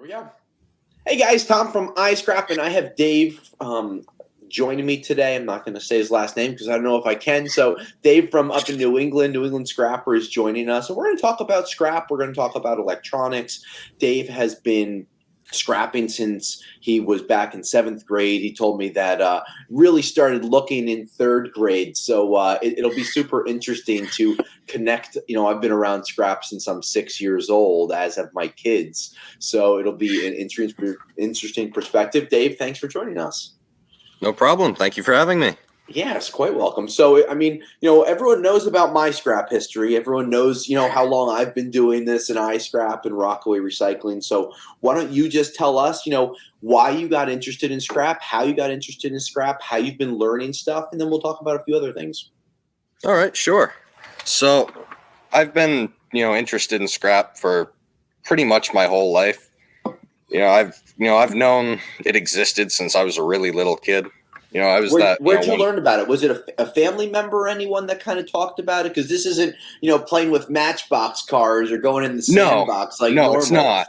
We go. Hey guys, Tom from iScrap, and I have Dave joining me today. I'm not going to say his last name because I don't know if I can. So Dave from up in New England Scrapper is joining us. And we're going to talk about scrap. We're going to talk about electronics. Dave has been scrapping since he was back in seventh grade. He told me that really started looking in third grade. So it'll be super interesting to connect. You know, I've been around scrap since I'm 6 years old, as have my kids. So it'll be an interesting perspective. Dave, thanks for joining us. No problem. Thank you for having me. Yes, quite welcome. So, I mean, everyone knows about my scrap history. Everyone knows, how long I've been doing this in iScrap and Rockaway Recycling. So why don't you just tell us, why you got interested in scrap, how you got interested in scrap, how you've been learning stuff, and then we'll talk about a few other things. All right, sure. So I've been, interested in scrap for pretty much my whole life. I've known it existed since I was a really little kid. Where'd you learn about it? Was it a family member or anyone that kind of talked about it? Because this isn't, playing with Matchbox cars or going in the sandbox like normal. No, it's not.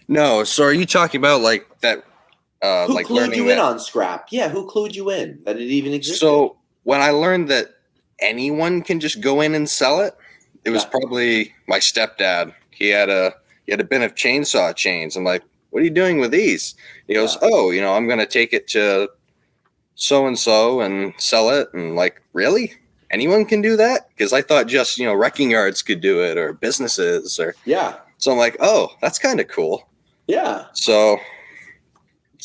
No. So are you talking about like that? Who clued you in on scrap? Yeah, who clued you in that it even existed? So when I learned that anyone can just go in and sell it, it was probably my stepdad. He had a bin of chainsaw chains. I'm like, what are you doing with these? He goes, I'm going to take it to so-and-so and sell it. And like, really? Anyone can do that? Because I thought just, wrecking yards could do it or businesses or. Yeah. So I'm like, oh, that's kind of cool. Yeah. So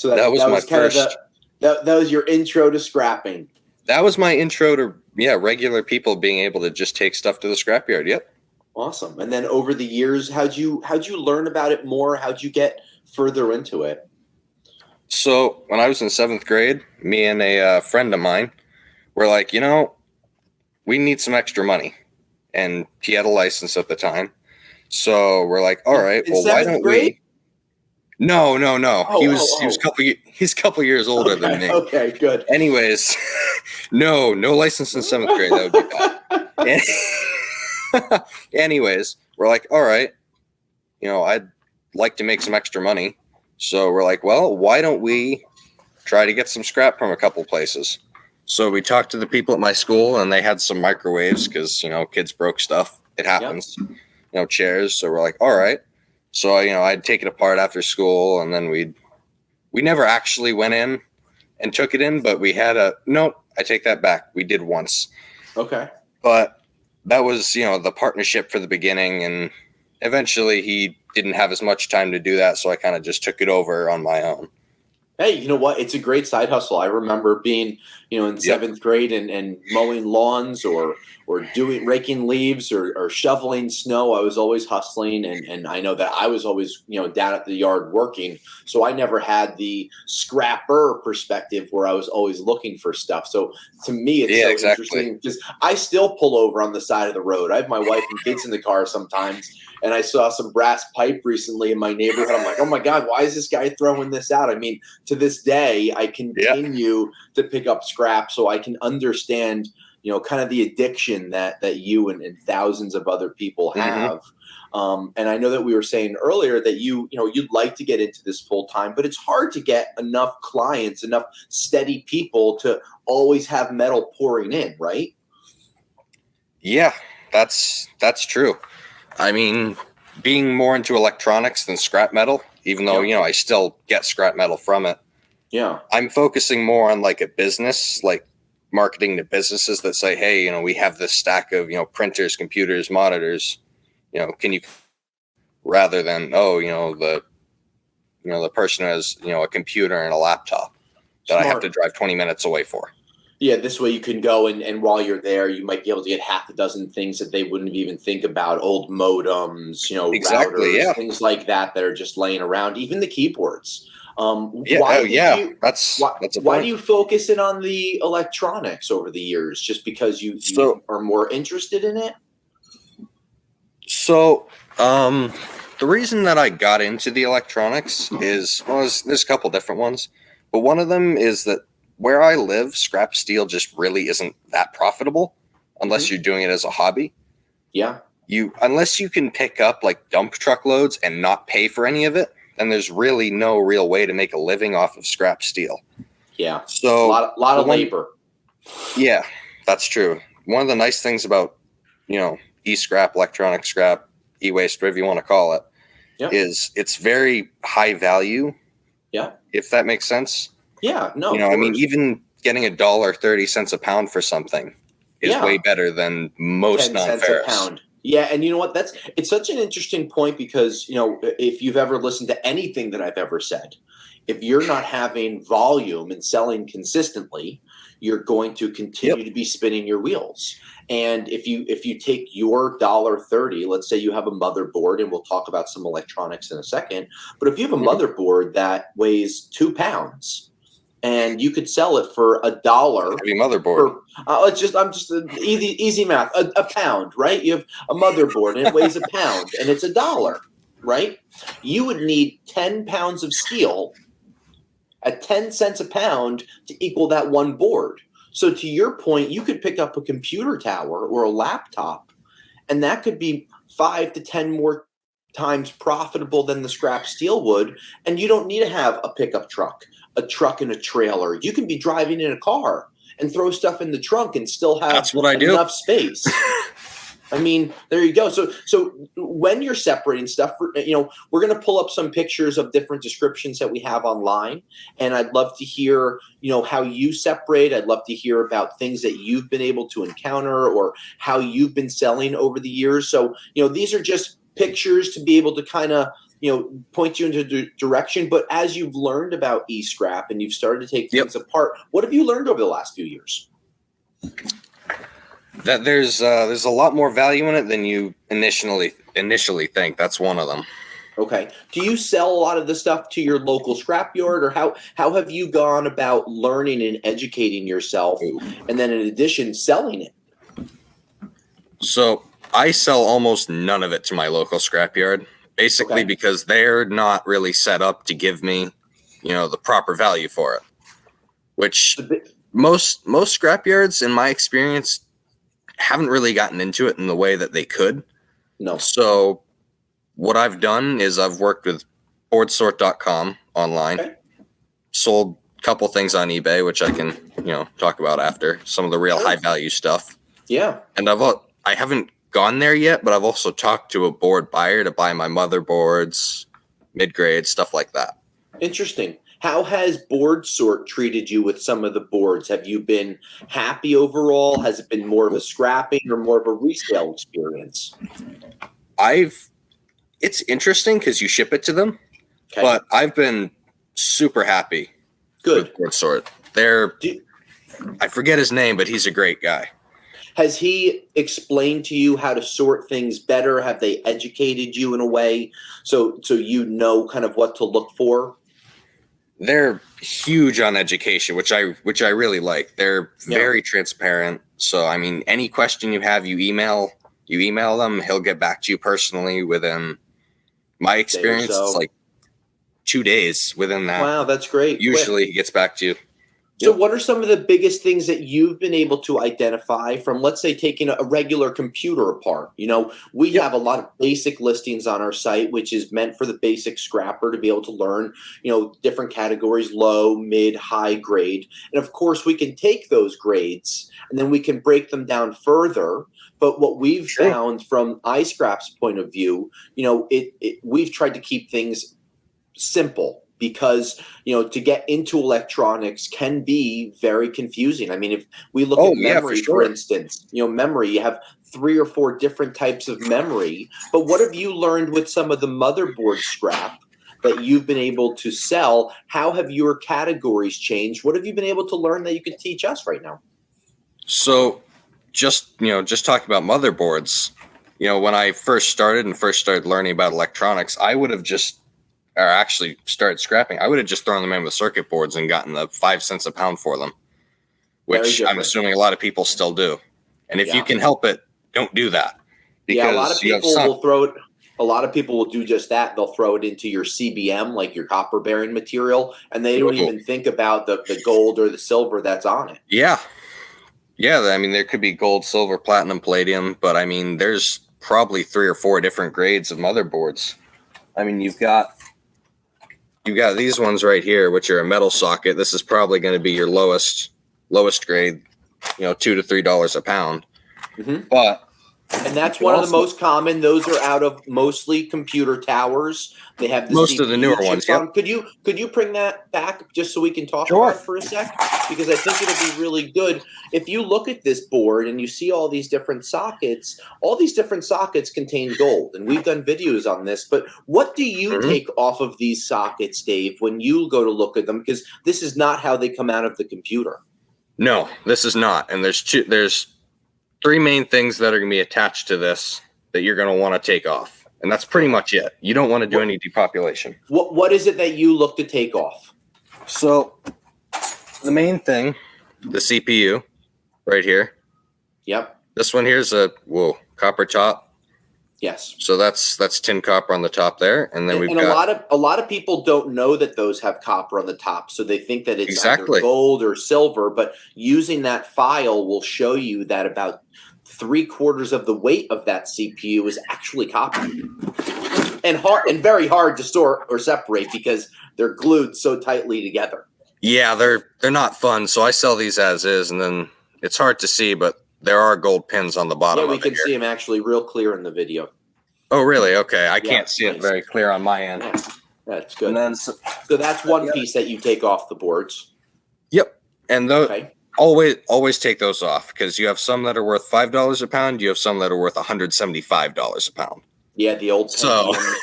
that was my first. That was your intro to scrapping. That was my intro to, regular people being able to just take stuff to the scrapyard. Yep. Awesome. And then over the years, how'd you learn about it more? How'd you get further into it? So when I was in seventh grade, me and a friend of mine were like, we need some extra money. And he had a license at the time. So we're like, all right, well, why don't we? No. He's a couple years older than me. Okay, good. Anyways, no license in seventh grade. That would be bad. Anyways, we're like, all right, I'd like to make some extra money. So we're like, well, why don't we try to get some scrap from a couple places? So we talked to the people at my school and they had some microwaves because, kids broke stuff. It happens, chairs. So we're like, all right. So, I'd take it apart after school and then we never actually went in and took it in, but we had I take that back. We did once. Okay. But that was, the partnership for the beginning, and eventually he didn't have as much time to do that, so I kind of just took it over on my own. Hey, you know what? It's a great side hustle. I remember being, in seventh grade and mowing lawns or raking leaves or shoveling snow. I was always hustling, and I know that I was always, down at the yard working. So I never had the scrapper perspective where I was always looking for stuff. So to me, it's interesting because I still pull over on the side of the road. I have my wife and kids in the car sometimes. And I saw some brass pipe recently in my neighborhood. I'm like, oh my God, why is this guy throwing this out? I mean, to this day, I continue to pick up scrap so I can understand, kind of the addiction that you and thousands of other people have. And I know that we were saying earlier that you'd like to get into this full time, but it's hard to get enough clients, enough steady people to always have metal pouring in, right? Yeah, that's true. I mean, being more into electronics than scrap metal, even though, I still get scrap metal from it. Yeah. I'm focusing more on like a business, like marketing to businesses that say, hey, we have this stack of, printers, computers, monitors, can you, rather than, the person who has, a computer and a laptop that I have to drive 20 minutes away for. Yeah, this way you can go and while you're there, you might be able to get half a dozen things that they wouldn't even think about. Old modems, routers, things like that are just laying around. Even the keyboards. Why do you focus in on the electronics over the years? Just because you are more interested in it? So the reason that I got into the electronics is there's a couple different ones, but one of them is that where I live, scrap steel just really isn't that profitable unless you're doing it as a hobby. Yeah. unless you can pick up like dump truck loads and not pay for any of it, then there's really no real way to make a living off of scrap steel. Yeah. So a lot of labor. Yeah, that's true. One of the nice things about, e-scrap, electronic scrap, e-waste, whatever you want to call it, is it's very high value. Yeah. If that makes sense. Yeah. No. I mean, even getting $1.30 a pound for something is way better than most 10 cents non-ferrous. a pound. Yeah, and you know what? It's such an interesting point because, if you've ever listened to anything that I've ever said, if you're not having volume and selling consistently, you're going to continue to be spinning your wheels. And if you take your $1.30, let's say you have a motherboard, and we'll talk about some electronics in a second, but if you have a motherboard that weighs 2 pounds, and you could sell it for $1. Heavy motherboard. I'm just easy math. A pound, right? You have a motherboard and it weighs a pound, and it's $1, right? You would need 10 pounds of steel at 10 cents a pound to equal that one board. So to your point, you could pick up a computer tower or a laptop, and that could be 5 to 10 more times profitable than the scrap steel would, and you don't need to have a pickup truck, a truck and a trailer. You can be driving in a car and throw stuff in the trunk and still have enough space. I mean, there you go. So when you're separating stuff, we're going to pull up some pictures of different descriptions that we have online, and I'd love to hear, how you separate. I'd love to hear about things that you've been able to encounter or how you've been selling over the years. So, these are just pictures to be able to kind of, point you into the direction. But as you've learned about e-scrap and you've started to take things apart, what have you learned over the last few years? That there's a lot more value in it than you initially think. That's one of them. Okay. Do you sell a lot of the stuff to your local scrapyard, or how have you gone about learning and educating yourself, and then in addition selling it? So I sell almost none of it to my local scrapyard, basically because they're not really set up to give me, the proper value for it. Which most scrapyards, in my experience, haven't really gotten into it in the way that they could. No. So what I've done is I've worked with boardsort.com online, sold a couple things on eBay, which I can, talk about after, some of the real high value stuff. Yeah. And I haven't gone there yet, but I've also talked to a board buyer to buy my motherboards, mid-grade, stuff like that. Interesting. How has Board Sort treated you with some of the boards? Have you been happy overall? Has it been more of a scrapping or more of a resale experience? It's interesting because you ship it to them, but I've been super happy. Good. With Board Sort. I forget his name, but he's a great guy. Has he explained to you how to sort things better? Have they educated you in a way so you know kind of what to look for? They're huge on education, which I really like. They're very transparent. So I mean, any question you have, you email them. He'll get back to you personally within my experience. It's like 2 days within that. Wow, that's great. Usually he gets back to you. So what are some of the biggest things that you've been able to identify from, let's say, taking a regular computer apart? We have a lot of basic listings on our site, which is meant for the basic scrapper to be able to learn, different categories, low, mid, high grade. And of course, we can take those grades and then we can break them down further. But what we've found from iScrap's point of view, we've tried to keep things simple. Because, to get into electronics can be very confusing. I mean, if we look at memory, for instance, memory, you have 3 or 4 different types of memory. But what have you learned with some of the motherboard scrap that you've been able to sell? How have your categories changed? What have you been able to learn that you could teach us right now? So just talking about motherboards, when I first started learning about electronics, I would have actually started scrapping. I would have just thrown them in with circuit boards and gotten the 5 cents a pound for them, which I'm assuming a lot of people still do. And if you can help it, don't do that. Because a lot of people will throw it. A lot of people will do just that. They'll throw it into your CBM, like your copper bearing material, and they don't even think about the gold or the silver that's on it. Yeah. I mean, there could be gold, silver, platinum, palladium, but I mean, there's probably 3 or 4 different grades of motherboards. I mean, you've got these ones right here, which are a metal socket. This is probably going to be your lowest grade, $2 to $3 a pound. Mm-hmm. And that's one of the most common. Those are out of mostly computer towers. They have the most CPU of the newer ones. Yep. Could you bring that back just so we can talk about it for a sec? Because I think it'll be really good. If you look at this board and you see all these different sockets contain gold. And we've done videos on this. But what do you take off of these sockets, Dave, when you go to look at them? Because this is not how they come out of the computer. No, this is not. And there's 3 main things that are going to be attached to this that you're going to want to take off. And that's pretty much it. You don't want to do any depopulation. What is it that you look to take off? So the main thing, the CPU right here. Yep. This one here is a copper top. Yes. So that's tin copper on the top there. And then a lot of people don't know that those have copper on the top. So they think that it's either gold or silver, but using that file will show you that about 3/4 of the weight of that CPU is actually copper. And very hard to store or separate because they're glued so tightly together. Yeah, they're not fun. So I sell these as is, and then it's hard to see, but there are gold pins on the bottom. Yeah, we can see them actually real clear in the video. Oh, really? Okay, I can't see it very clear on my end. Yeah, that's good. And then, so that's one piece that you take off the boards. Yep, and those always take those off because you have some that are worth $5 a pound. You have some that are worth $175 a pound. Yeah, the old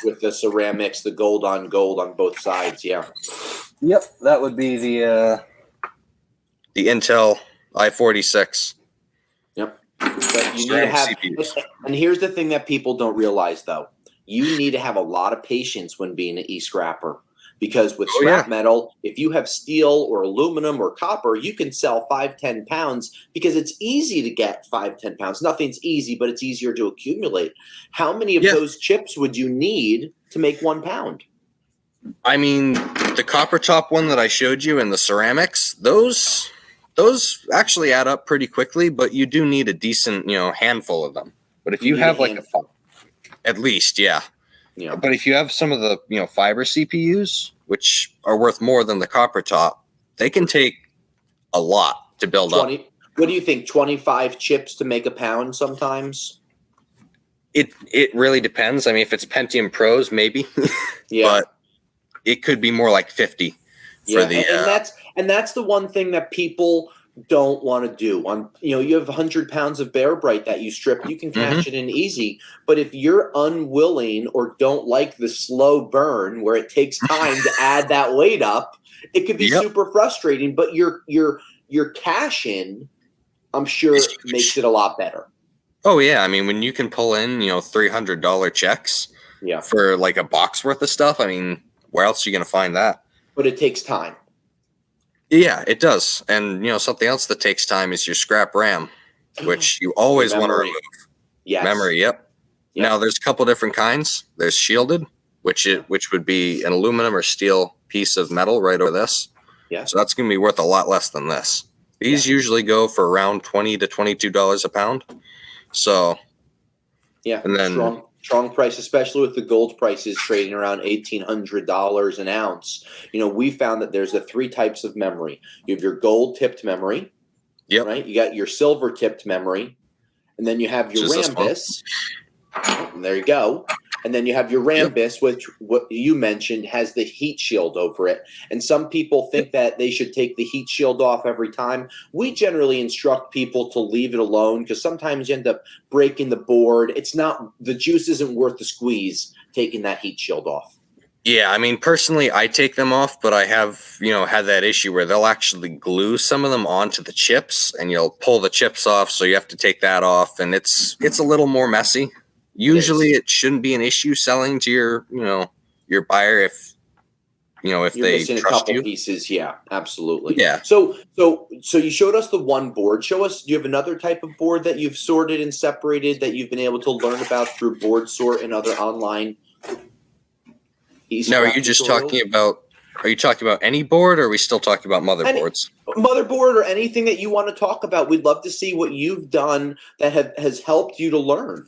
with the ceramics, the gold on both sides. Yeah. Yep, that would be the Intel i46. Yep. But you need to have, and here's the thing that people don't realize though. You need to have a lot of patience when being an e-scrapper. Because with scrap metal, if you have steel or aluminum or copper, you can sell 5-10 pounds because it's easy to get 5-10 pounds. Nothing's easy, but it's easier to accumulate. How many of those chips would you need to make 1 pound? I mean, the copper top one that I showed you and the ceramics, those actually add up pretty quickly, but you do need a decent, handful of them. But if you have at least, yeah. Yeah. But if you have some of the, fiber CPUs, which are worth more than the copper top, they can take a lot to build up. What do you think? 25 chips to make a pound sometimes? It really depends. I mean, if it's Pentium Pros, maybe. Yeah. But it could be more like 50 for the and that's the one thing that people don't want to do. You have 100 pounds of Bear Bright that you strip, you can cash it in easy. But if you're unwilling or don't like the slow burn where it takes time to add that weight up, it could be super frustrating. But your cash in, I'm sure, makes it a lot better. Oh yeah, I mean when you can pull in $300 checks for like a box worth of stuff, I mean where else are you going to find that? But it takes time. Yeah, it does. And, something else that takes time is your scrap RAM, which you always want to remove. Yes. Memory, yep. Now, there's a couple different kinds. There's shielded, which would be an aluminum or steel piece of metal right over this. Yeah. So that's going to be worth a lot less than this. These usually go for around $20 to $22 a pound. So, and then strong price, especially with the gold prices trading around $1,800 an ounce. We found that there's 3 types of memory. You have your gold tipped memory, right? You got your silver tipped memory, and then you have your Rambus. And there you go. And then you have your Rambus, which what you mentioned has the heat shield over it. And some people think that they should take the heat shield off every time. We generally instruct people to leave it alone because sometimes you end up breaking the board. The juice isn't worth the squeeze taking that heat shield off. Yeah, I mean, personally, I take them off, but I have, had that issue where they'll actually glue some of them onto the chips and you'll pull the chips off. So you have to take that off and it's a little more messy. Usually it shouldn't be an issue selling to your buyer if You're they missing trust a couple you. Pieces. Yeah, absolutely. Yeah. So you showed us the one board. Do you have another type of board that you've sorted and separated that you've been able to learn about through Board Sort and other online? No, are you just talking about? Are you talking about any board, or are we still talking about motherboards? Motherboard or anything that you want to talk about. We'd love to see what you've done that has helped you to learn.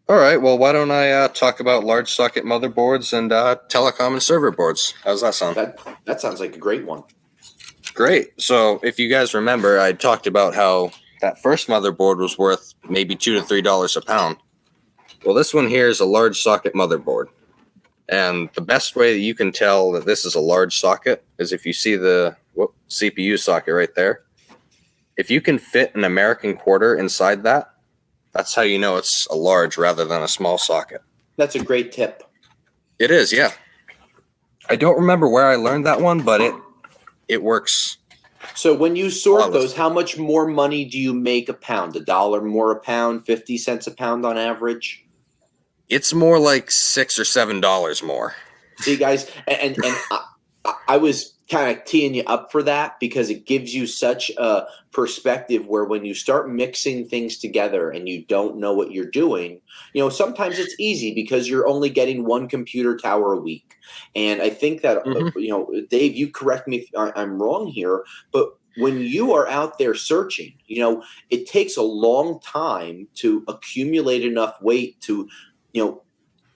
All right. Well, why don't I talk about large socket motherboards and telecom and server boards? How's that sound? That sounds like a great one. Great. So, if you guys remember, I talked about how that first motherboard was worth maybe $2 to $3 a pound. Well, this one here is a large socket motherboard. And the best way that you can tell that this is a large socket is if you see the CPU socket right there. If you can fit an American quarter inside that, that's how you know it's a large rather than a small socket. That's a great tip. It is, yeah. I don't remember where I learned that one, but it works. So when you sort those, how much more money do you make a pound? $1 more a pound, 50 cents a pound on average? It's more like $6 or $7 more. See, guys, and I was kind of teeing you up for that because it gives you such a perspective where when you start mixing things together and you don't know what you're doing, sometimes it's easy because you're only getting one computer tower a week. And I think that, Dave, you correct me if I'm wrong here, but when you are out there searching, it takes a long time to accumulate enough weight to,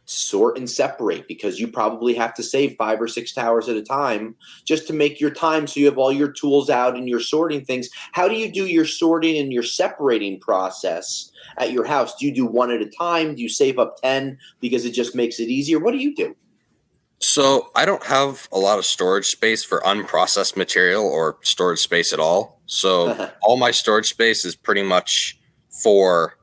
sort and separate, because you probably have to save 5 or 6 towers at a time just to make your time so you have all your tools out and you're sorting things. How do you do your sorting and your separating process at your house? Do you do one at a time? Do you save up 10 because it just makes it easier? What do you do? So I don't have a lot of storage space for unprocessed material or storage space at all. So all my storage space is pretty much for,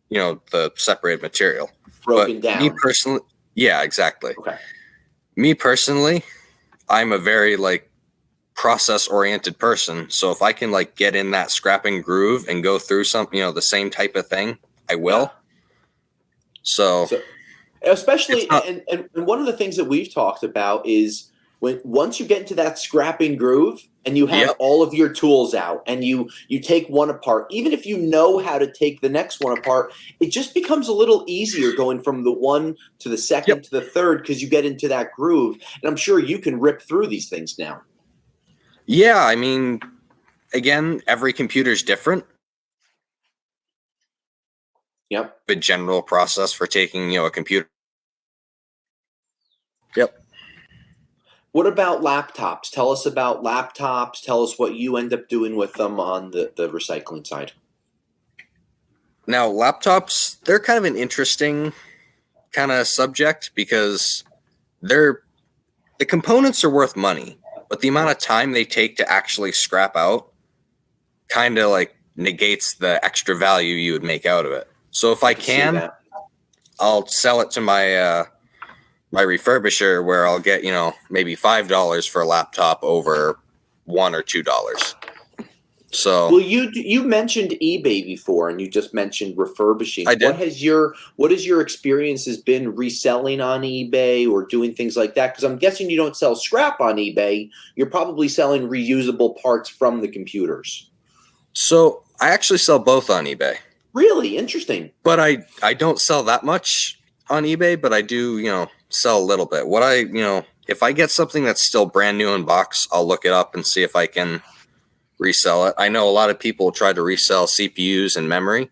the separated material. Broken down. Me personally, yeah, exactly. Okay. Me personally, I'm a very process-oriented person. So if I can get in that scrapping groove and go through something, the same type of thing, I will. Yeah. So especially, and one of the things that we've talked about is once you get into that scrapping groove and you have all of your tools out and you take one apart, even if you know how to take the next one apart, it just becomes a little easier going from the one to the second to the third because you get into that groove. And I'm sure you can rip through these things now. Yeah, I mean, again, every computer is different. Yep. The general process for taking, a computer. Yep. What about laptops? Tell us about laptops. Tell us what you end up doing with them on the recycling side. Now, laptops, they're kind of an interesting kind of subject because the components are worth money, but the amount of time they take to actually scrap out kind of negates the extra value you would make out of it. So if I can, I'll sell it to my my refurbisher where I'll get, maybe $5 for a laptop over $1 or $2. So, well, you mentioned eBay before, and you just mentioned refurbishing. I did. What has your experiences been reselling on eBay or doing things like that? Because I'm guessing you don't sell scrap on eBay. You're probably selling reusable parts from the computers. So I actually sell both on eBay. Really interesting. But I don't sell that much on eBay, but I do, sell a little bit. If I get something that's still brand new in box, I'll look it up and see if I can resell it. I know a lot of people try to resell CPUs and memory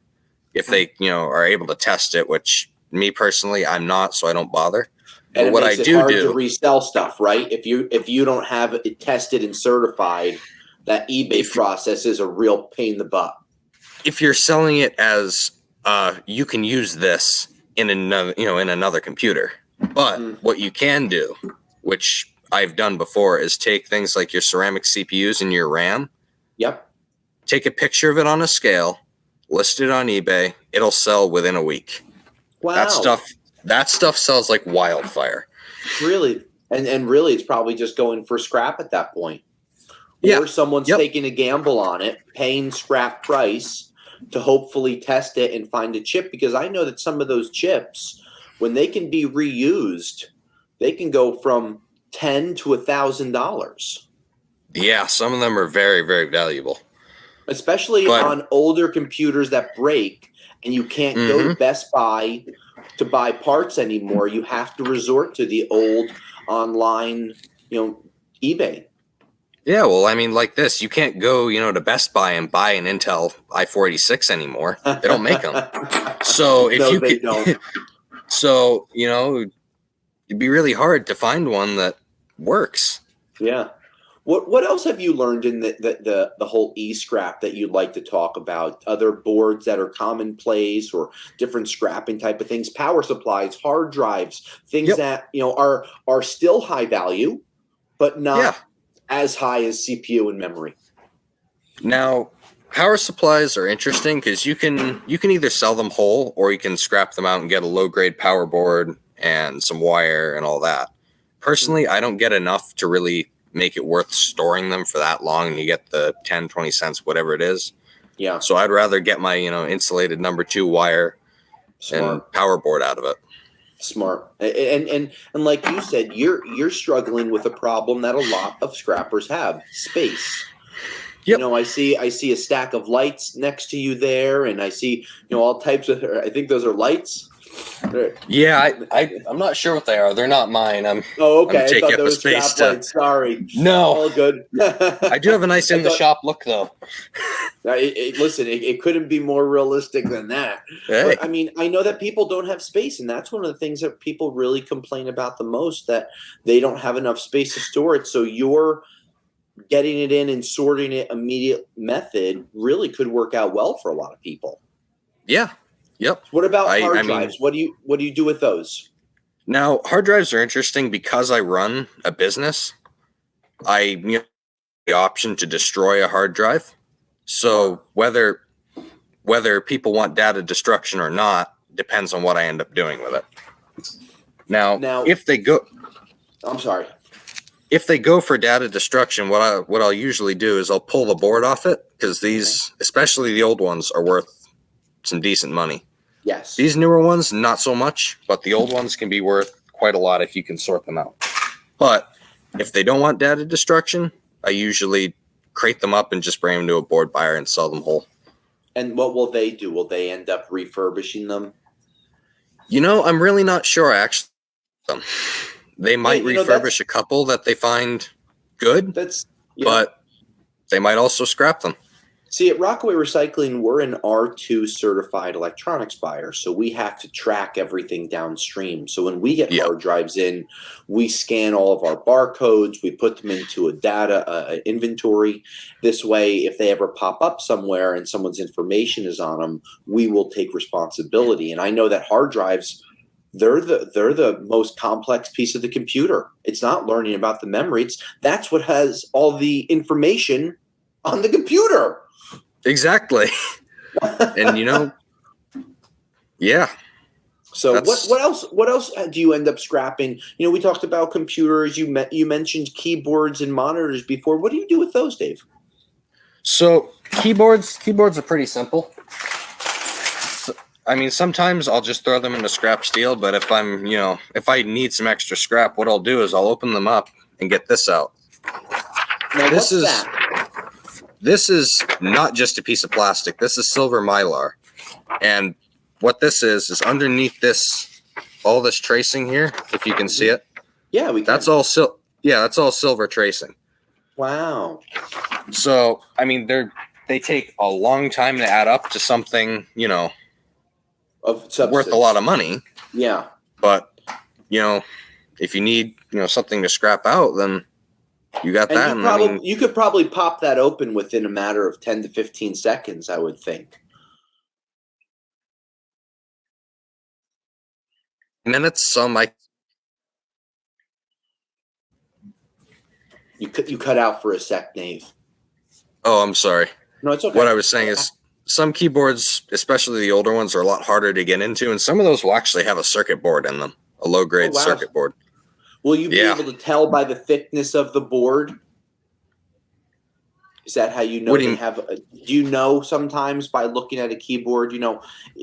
if they, are able to test it, which me personally, I'm not, so I don't bother. And it makes it hard to resell stuff, right? If you don't have it tested and certified, that eBay process is a real pain in the butt. If you're selling it as you can use this in another computer. But what you can do, which I've done before, is take things like your ceramic CPUs and your RAM. Yep. Take a picture of it on a scale, list it on eBay. It'll sell within a week. Wow. That stuff sells like wildfire. Really? And really, it's probably just going for scrap at that point. Yeah. Or someone's taking a gamble on it, paying scrap price to hopefully test it and find a chip. Because I know that some of those chips, when they can be reused, they can go from $10 to $1,000. Yeah, some of them are very, very valuable. Especially on older computers that break and you can't go to Best Buy to buy parts anymore. You have to resort to the old online, eBay. Yeah, well, I mean, like this, you can't go, to Best Buy and buy an Intel i46 anymore. They don't make them. So if No, you they could, don't. so it'd be really hard to find one that works. Yeah. What else have you learned in the whole e-scrap that you'd like to talk about? Other boards that are commonplace or different scrapping type of things, power supplies, hard drives, things Yep. that are still high value, but not Yeah. as high as CPU and memory. Now, power supplies are interesting because you can either sell them whole or you can scrap them out and get a low grade power board and some wire and all that. Personally, I don't get enough to really make it worth storing them for that long, and you get the 10, 20 cents, whatever it is. Yeah. So I'd rather get my, insulated number 2 wire and power board out of it. Smart. And like you said, you're struggling with a problem that a lot of scrappers have: space. Yep. I see a stack of lights next to you there, and I see all types of. I think those are lights. Yeah, I'm not sure what they are. They're not mine. Okay. I'm I taking thought up they a were space scrap lights. Sorry. No. All good. I do have a nice in the shop look, though. Listen, it couldn't be more realistic than that. Hey. But I mean, I know that people don't have space, and that's one of the things that people really complain about the most, that they don't have enough space to store it. So you're getting it in and sorting it immediate method really could work out well for a lot of people. Yeah. Yep. What about hard drives? What do you do with those? Now, hard drives are interesting because I run a business. I have the option to destroy a hard drive. So whether people want data destruction or not depends on what I end up doing with it. Now if they go, I'm sorry. If they go for data destruction, what I'll usually do is I'll pull the board off it, because these, especially the old ones, are worth some decent money. Yes. These newer ones, not so much, but the old ones can be worth quite a lot if you can sort them out. But if they don't want data destruction, I usually crate them up and just bring them to a board buyer and sell them whole. And what will they do? Will they end up refurbishing them? I'm really not sure, actually. They might refurbish a couple that they find good, but they might also scrap them. See, at Rockaway Recycling, we're an R2 certified electronics buyer, so we have to track everything downstream. So when we get hard drives in, we scan all of our barcodes, we put them into a data inventory. This way, if they ever pop up somewhere and someone's information is on them, we will take responsibility. And I know that hard drives, they're the most complex piece of the computer. It's not learning about the memory. That's what has all the information on the computer. Exactly. And yeah. So what else do you end up scrapping? We talked about computers. You mentioned keyboards and monitors before. What do you do with those, Dave? So keyboards are pretty simple. Sometimes I'll just throw them into scrap steel, but if I need some extra scrap, what I'll do is I'll open them up and get this out. Now, what's that? This is not just a piece of plastic. This is silver mylar. And what this is underneath this, all this tracing here, if you can see it. Yeah, we can. That's all silver tracing. Wow. So, they take a long time to add up to something, of substance, worth a lot of money. Yeah. But, if you need, something to scrap out, then you got that. You could probably pop that open within a matter of 10 to 15 seconds, I would think. Minutes, You cut out for a sec, Dave. Oh, I'm sorry. No, it's okay. What I was saying is some keyboards, especially the older ones, are a lot harder to get into, and some of those will actually have a circuit board in them, a low-grade circuit board. Will you be able to tell by the thickness of the board? Is that how you know they have? Do you know sometimes by looking at a keyboard?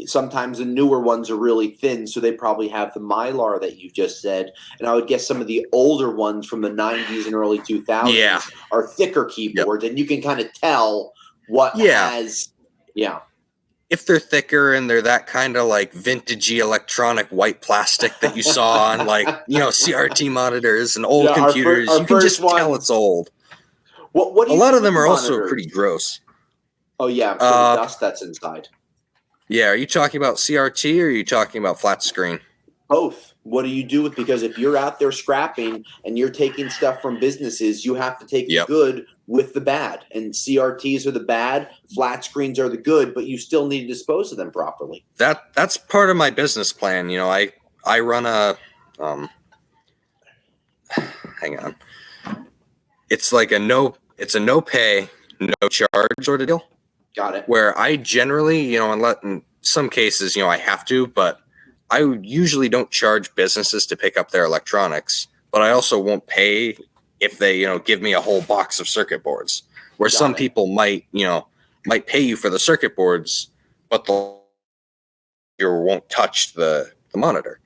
Sometimes the newer ones are really thin, so they probably have the mylar that you just said. And I would guess some of the older ones from the 90s and early 2000s are thicker keyboards, and you can kind of tell what has. Yeah. If they're thicker and they're that kind of like vintagey electronic white plastic that you saw on CRT monitors and old computers, you can just tell it's old. What do A you lot do of with them the are also monitors? pretty gross. Oh yeah, I'm sure the dust that's inside. Yeah, are you talking about CRT or are you talking about flat screen? Both. What do you do with, because if you're out there scrapping and you're taking stuff from businesses, you have to take the Yep. good with the bad. And CRTs are the bad, flat screens are the good, but you still need to dispose of them properly. That's part of my business plan. You know, I run a hang on. It's like it's a no pay, no charge sort of deal. Got it. Where I generally, you know, in some cases, you know, I have to, but I usually don't charge businesses to pick up their electronics, but I also won't pay if they, you know, give me a whole box of circuit boards. Where some people might, you know, might pay you for the circuit boards, but you won't touch the monitor.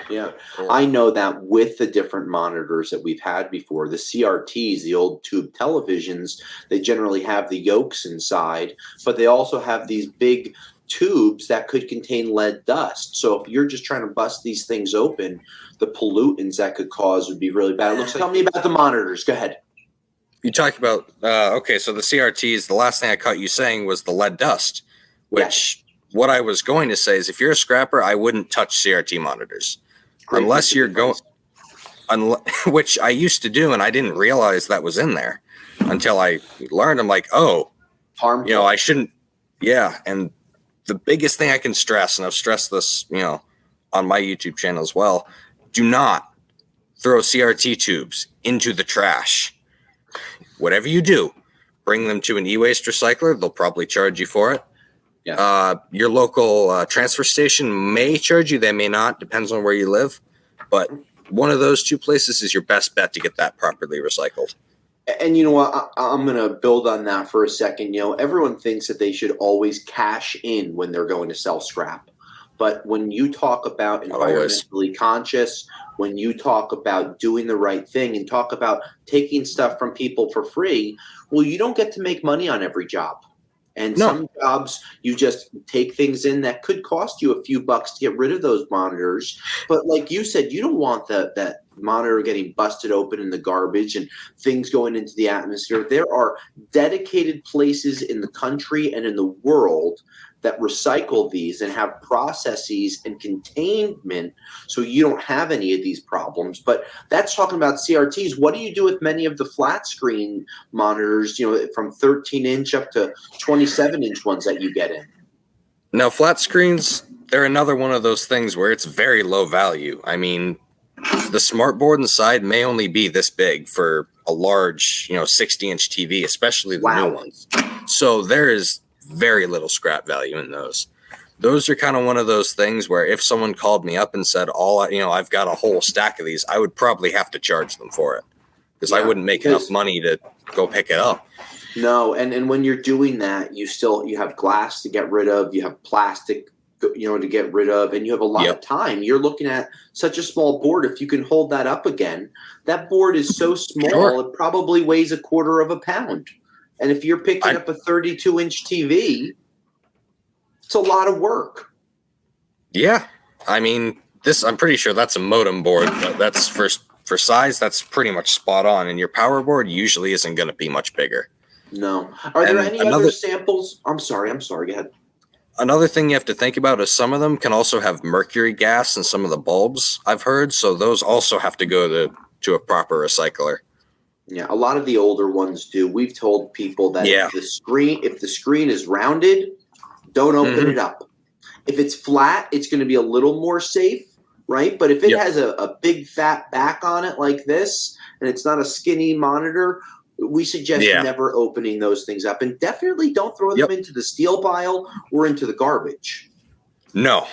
Yeah, I know that with the different monitors that we've had before, the CRTs, the old tube televisions, they generally have the yolks inside, but they also have these big tubes that could contain lead dust. So if you're just trying to bust these things open, the pollutants that could cause would be really bad. It looks like, tell me about the monitors. Go ahead. You talk about okay, so the CRTs. The last thing I caught you saying was the lead dust, which what I was going to say is if you're a scrapper, I wouldn't touch CRT monitors. Great Unless you're going, which I used to do, and I didn't realize that was in there until I learned. I'm like, oh, harmful. You know, I shouldn't. Yeah, and the biggest thing I can stress, and I've stressed this, you know, on my YouTube channel as well, do not throw CRT tubes into the trash. Whatever you do, bring them to an e-waste recycler. They'll probably charge you for it. Yeah. Your local transfer station may charge you. They may not. Depends on where you live. But one of those two places is your best bet to get that properly recycled. And you know what? I'm going to build on that for a second. You know, everyone thinks that they should always cash in when they're going to sell scrap. But when you talk about environmentally conscious, when you talk about doing the right thing and talk about taking stuff from people for free, well, you don't get to make money on every job. And some jobs, you just take things in that could cost you a few bucks to get rid of those monitors. But like you said, you don't want that monitor getting busted open in the garbage and things going into the atmosphere. There are dedicated places in the country and in the world that recycle these and have processes and containment so you don't have any of these problems. But that's talking about CRTs. What do you do with many of the flat screen monitors, you know, from 13-inch up to 27-inch ones that you get in? Now, flat screens, they're another one of those things where it's very low value. I mean, the smart board inside may only be this big for a large, you know, 60-inch TV, especially the new ones. So there is very little scrap value in those. Those are kind of one of those things where if someone called me up and said, I've got a whole stack of these, I would probably have to charge them for it because I wouldn't make enough money to go pick it up. No, and when you're doing that, you have glass to get rid of, you have plastic, you know, to get rid of, and you have a lot of time. You're looking at such a small board. If you can hold that up again, that board is so small, it probably weighs 1/4 pound. And if you're picking up a 32-inch TV, it's a lot of work. Yeah. I mean, I'm pretty sure that's a modem board, but that's for size, that's pretty much spot on. And your power board usually isn't going to be much bigger. No. Are there any other samples? I'm sorry. Go ahead. Another thing you have to think about is some of them can also have mercury gas in some of the bulbs, I've heard. So those also have to go to a proper recycler. Yeah, a lot of the older ones do. We've told people that if the screen is rounded, don't open it up. If it's flat, it's going to be a little more safe, right? But if it has a big fat back on it like this, and it's not a skinny monitor, we suggest never opening those things up. And definitely don't throw them into the steel pile or into the garbage. No.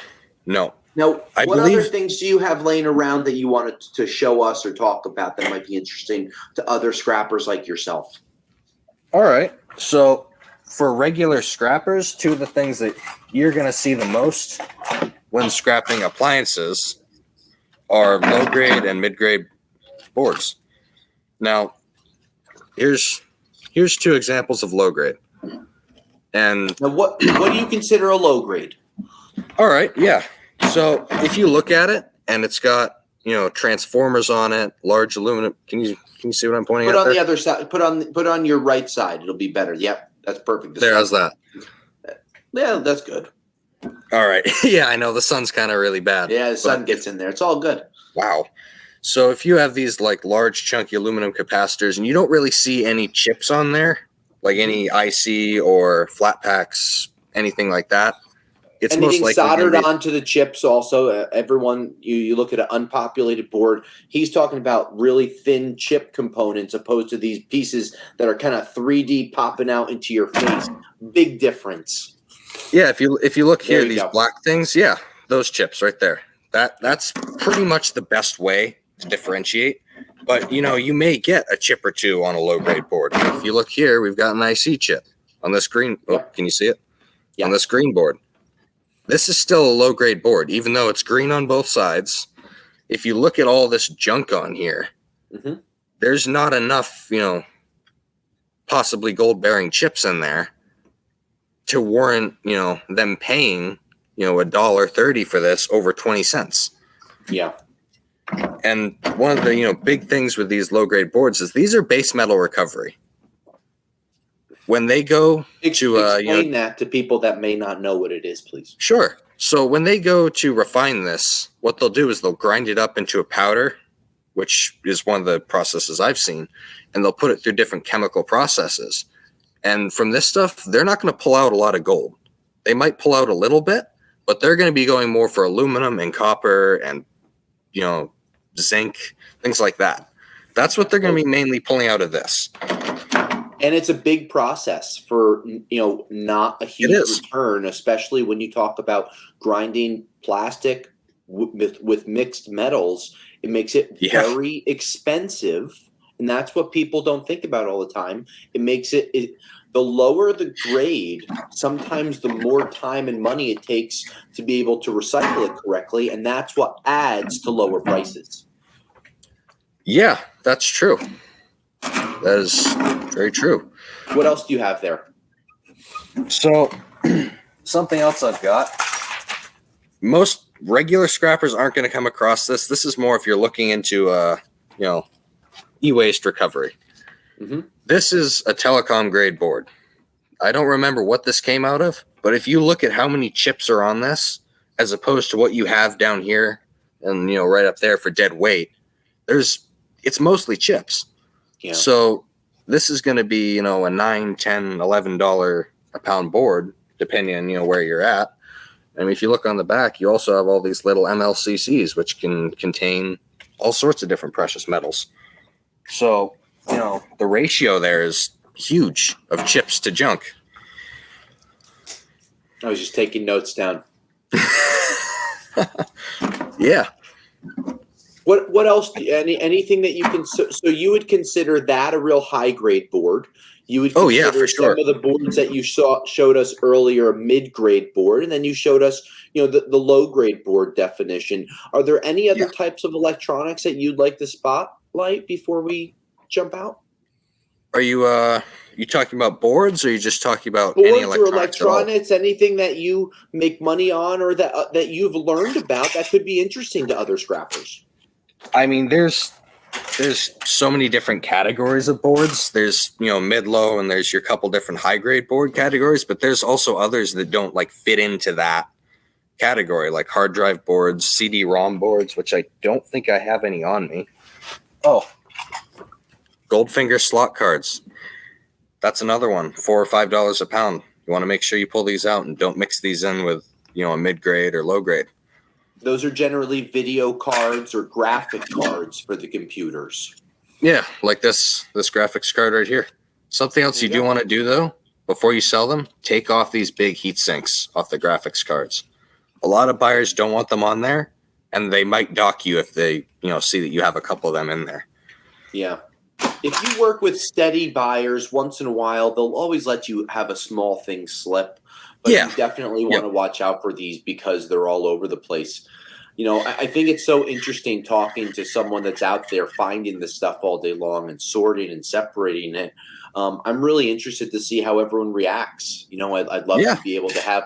Now, what other things do you have laying around that you wanted to show us or talk about that might be interesting to other scrappers like yourself? All right. So for regular scrappers, two of the things that you're going to see the most when scrapping appliances are low grade and mid grade boards. Now, here's two examples of low grade. And now, what do you consider a low grade? All right, yeah. So if you look at it and it's got, transformers on it, large aluminum. Can you see what I'm pointing Put at on there? the other side. Put on your right side. It'll be better. Yep, that's perfect. There, how's that? Yeah, that's good. All right. Yeah, I know the sun's kind of really bad. Yeah, the sun gets in there. It's all good. Wow. So if you have these like large chunky aluminum capacitors and you don't really see any chips on there, like any IC or flat packs, anything like that, it's Anything most likely soldered onto the chips also. Everyone, you look at an unpopulated board, he's talking about really thin chip components opposed to these pieces that are kind of 3D popping out into your face. Big difference. Yeah, if you look here, these go. black things, yeah, those chips right there. That's pretty much the best way to differentiate. But you may get a chip or two on a low grade board. If you look here, we've got an IC chip on this green. Oh, can you see it? Yeah. On this green board. This is still a low grade board, even though it's green on both sides. If you look at all this junk on here, there's not enough, possibly gold bearing chips in there to warrant, them paying, $1.30 for this over 20 cents. Yeah. And one of the, big things with these low grade boards is these are base metal recovery. When they go to explain that to people that may not know what it is, please. Sure. So when they go to refine this, what they'll do is they'll grind it up into a powder, which is one of the processes I've seen, and they'll put it through different chemical processes. And from this stuff, they're not going to pull out a lot of gold. They might pull out a little bit, but they're going to be going more for aluminum and copper and, zinc, things like that. That's what they're going to be mainly pulling out of this. And it's a big process for, not a huge return, especially when you talk about grinding plastic with mixed metals. It makes it very expensive. And that's what people don't think about all the time. It makes it the lower the grade, sometimes the more time and money it takes to be able to recycle it correctly. And that's what adds to lower prices. Yeah, that's true. That is very true. What else do you have there? So, something else I've got. Most regular scrappers aren't going to come across this. This is more if you're looking into, e-waste recovery. This is a telecom grade board. I don't remember what this came out of, but if you look at how many chips are on this, as opposed to what you have down here and, right up there for dead weight, it's mostly chips. Yeah. So this is going to be, a $9, $10, $11 a pound board, depending on, where you're at. I mean, if you look on the back, you also have all these little MLCCs, which can contain all sorts of different precious metals. So, the ratio there is huge of chips to junk. I was just taking notes down. Yeah. What else? Anything that you can? So you would consider that a real high grade board? You would consider for sure. Some of the boards that you showed us earlier a mid grade board, and then you showed us the low grade board definition. Are there any other types of electronics that you'd like to spotlight before we jump out? Are you talking about boards, or are you just talking about boards any electronics? Or electronics, anything that you make money on, or that you've learned about that could be interesting to other scrappers? I mean, there's so many different categories of boards. There's, mid-low, and there's your couple different high-grade board categories, but there's also others that don't fit into that category, like hard drive boards, CD-ROM boards, which I don't think I have any on me. Oh, Goldfinger slot cards. That's another one, $4 or $5 a pound. You want to make sure you pull these out and don't mix these in with, a mid-grade or low-grade. Those are generally video cards or graphic cards for the computers. Yeah, like this graphics card right here. Something else you do want to do, though, before you sell them, take off these big heat sinks off the graphics cards. A lot of buyers don't want them on there, and they might dock you if they, see that you have a couple of them in there. Yeah. If you work with steady buyers, once in a while, they'll always let you have a small thing slip. But you definitely want to watch out for these because they're all over the place. I think it's so interesting talking to someone that's out there finding this stuff all day long and sorting and separating it. I'm really interested to see how everyone reacts. You know, I'd love Yeah. to be able to have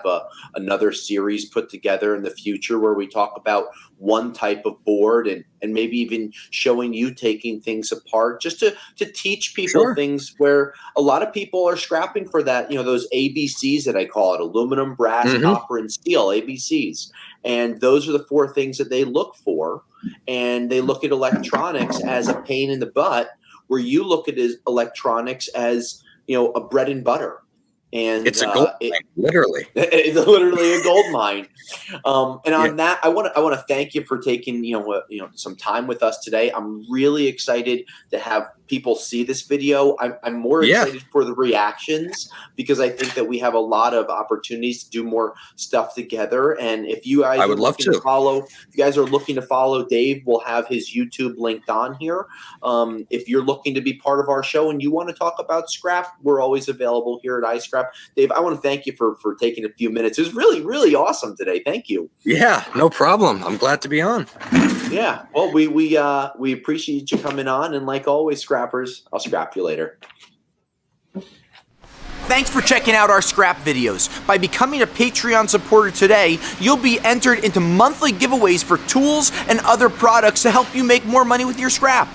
another series put together in the future where we talk about one type of board, and maybe even showing you taking things apart, just to teach people Sure. things where a lot of people are scrapping for that, you know, those ABCs that I call it: aluminum, brass, Hmm. copper, and steel, ABCs. And those are the four things that they look for. And they look at electronics as a pain in the butt, where you look at electronics as, you know, a bread and butter. And It's a gold mine, literally. it's literally a gold mine. And Yeah. on that, I want to thank you for taking, some time with us today. I'm really excited to have people see this video. I'm more Yeah. excited for the reactions, because I think that we have a lot of opportunities to do more stuff together. And if you guys I are would love looking to to. follow, if you guys are looking to follow Dave, we'll have his YouTube linked on here. If you're looking to be part of our show and you want to talk about scrap, we're always available here at iScrap. Dave, I want to thank you for taking a few minutes. It was really, really awesome today. Thank you. Yeah, no problem. I'm glad to be on. Yeah. Well, we appreciate you coming on, and like always, scrappers, I'll scrap you later. Thanks for checking out our scrap videos. By becoming a Patreon supporter today, you'll be entered into monthly giveaways for tools and other products to help you make more money with your scrap.